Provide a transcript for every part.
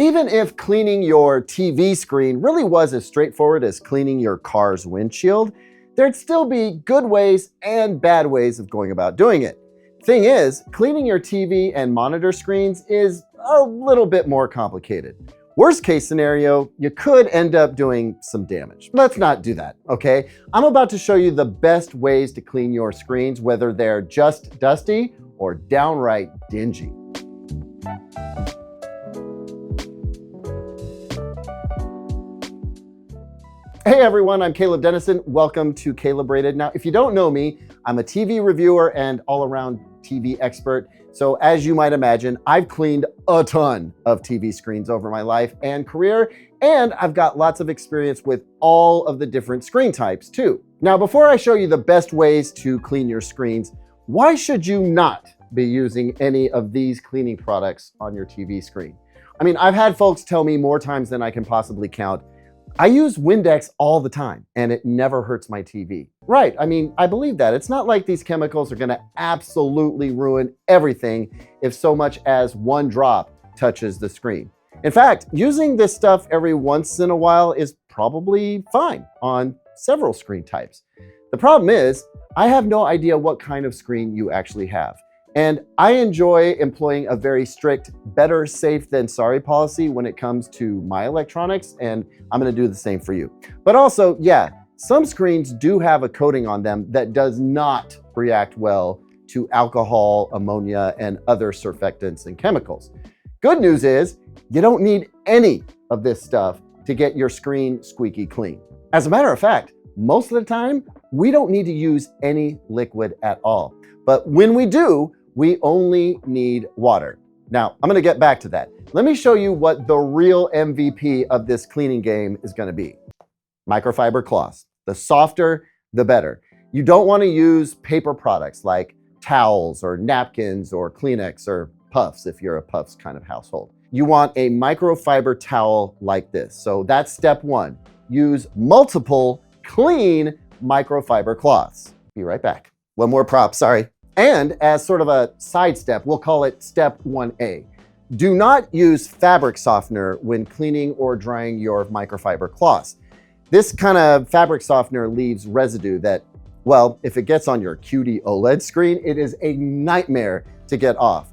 Even if cleaning your TV screen really was as straightforward as cleaning your car's windshield, there'd still be good ways and bad ways of going about doing it. Thing is, cleaning your TV and monitor screens is a little bit more complicated. Worst case scenario, you could end up doing some damage. Let's not do that, okay? I'm about to show you the best ways to clean your screens, whether they're just dusty or downright dingy. Hey everyone, I'm Caleb Denison. Welcome to Calibrated. Now, if you don't know me, I'm a TV reviewer and all-around TV expert. So as you might imagine, I've cleaned a ton of TV screens over my life and career, and I've got lots of experience with all of the different screen types too. Now, before I show you the best ways to clean your screens, why should you not be using any of these cleaning products on your TV screen? I mean, I've had folks tell me more times than I can possibly count, I use Windex all the time and it never hurts my TV. Right, I mean, I believe that. It's not like these chemicals are gonna absolutely ruin everything if so much as one drop touches the screen. In fact, using this stuff every once in a while is probably fine on several screen types. The problem is, I have no idea what kind of screen you actually have. And I enjoy employing a very strict better safe than sorry policy when it comes to my electronics, and I'm gonna do the same for you. But also, yeah, some screens do have a coating on them that does not react well to alcohol, ammonia, and other surfactants and chemicals. Good news is, you don't need any of this stuff to get your screen squeaky clean. As a matter of fact, most of the time, we don't need to use any liquid at all. But when we do, we only need water. Now, I'm gonna get back to that. Let me show you what the real MVP of this cleaning game is gonna be. Microfiber cloths. The softer, the better. You don't wanna use paper products like towels or napkins or Kleenex or Puffs if you're a Puffs kind of household. You want a microfiber towel like this. So that's step one. Use multiple clean microfiber cloths. Be right back. One more prop, sorry. And as sort of a side step, we'll call it step 1A. Do not use fabric softener when cleaning or drying your microfiber cloths. This kind of fabric softener leaves residue that, well, if it gets on your QD OLED screen, it is a nightmare to get off.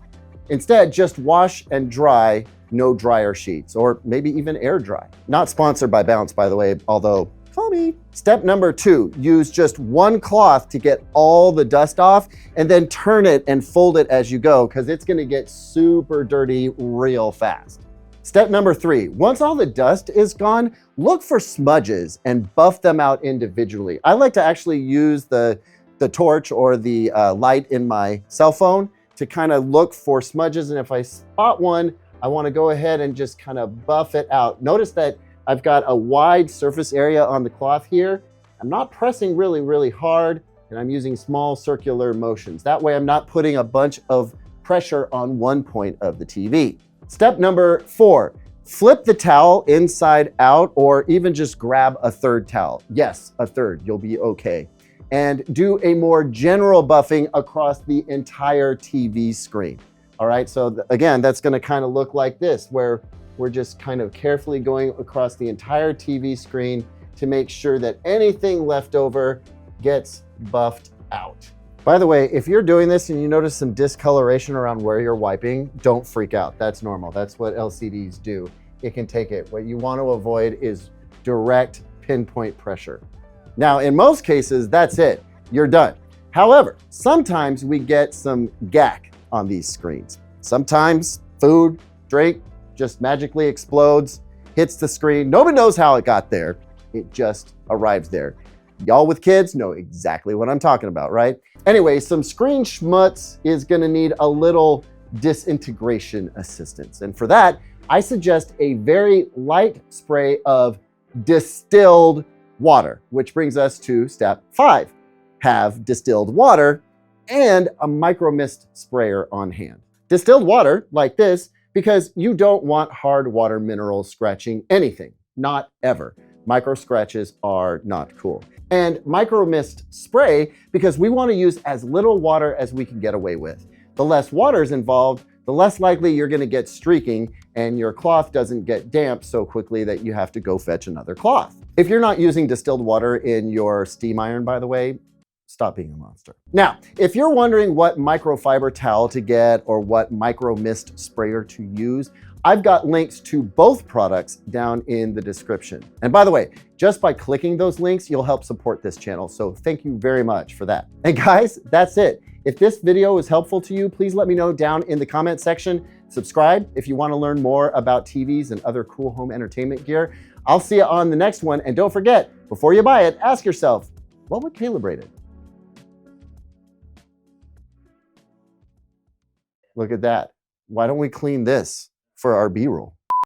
Instead, just wash and dry no dryer sheets, or maybe even air dry. Not sponsored by Bounce, by the way, although call me. Step number 2, use just one cloth to get all the dust off and then turn it and fold it as you go because it's gonna get super dirty real fast. Step number 3, once all the dust is gone, look for smudges and buff them out individually. I like to actually use the torch or the light in my cell phone to kind of look for smudges, and if I spot one, I wanna go ahead and just kind of buff it out. Notice that I've got a wide surface area on the cloth here. I'm not pressing really, really hard, and I'm using small circular motions. That way I'm not putting a bunch of pressure on one point of the TV. Step number 4, flip the towel inside out or even just grab a third towel. Yes, a third, you'll be okay. And do a more general buffing across the entire TV screen. All right, so again, that's gonna kind of look like this, where we're just kind of carefully going across the entire TV screen to make sure that anything left over gets buffed out. By the way, if you're doing this and you notice some discoloration around where you're wiping, don't freak out. That's normal. That's what LCDs do. It can take it. What you want to avoid is direct pinpoint pressure. Now, in most cases, that's it. You're done. However, sometimes we get some gack on these screens. Sometimes food, drink, just magically explodes, hits the screen. Nobody knows how it got there. It just arrives there. Y'all with kids know exactly what I'm talking about, right? Anyway, some screen schmutz is gonna need a little disintegration assistance. And for that, I suggest a very light spray of distilled water, which brings us to step 5. Have distilled water and a micro mist sprayer on hand. Distilled water like this, because you don't want hard water minerals scratching anything, not ever. Micro scratches are not cool. And micro mist spray, because we want to use as little water as we can get away with. The less water is involved, the less likely you're gonna get streaking and your cloth doesn't get damp so quickly that you have to go fetch another cloth. If you're not using distilled water in your steam iron, by the way, stop being a monster. Now, if you're wondering what microfiber towel to get or what micro mist sprayer to use, I've got links to both products down in the description. And by the way, just by clicking those links, you'll help support this channel. So thank you very much for that. And guys, that's it. If this video was helpful to you, please let me know down in the comment section. Subscribe if you want to learn more about TVs and other cool home entertainment gear. I'll see you on the next one. And don't forget, before you buy it, ask yourself, what would Caleb rate it? Look at that. Why don't we clean this for our B-roll?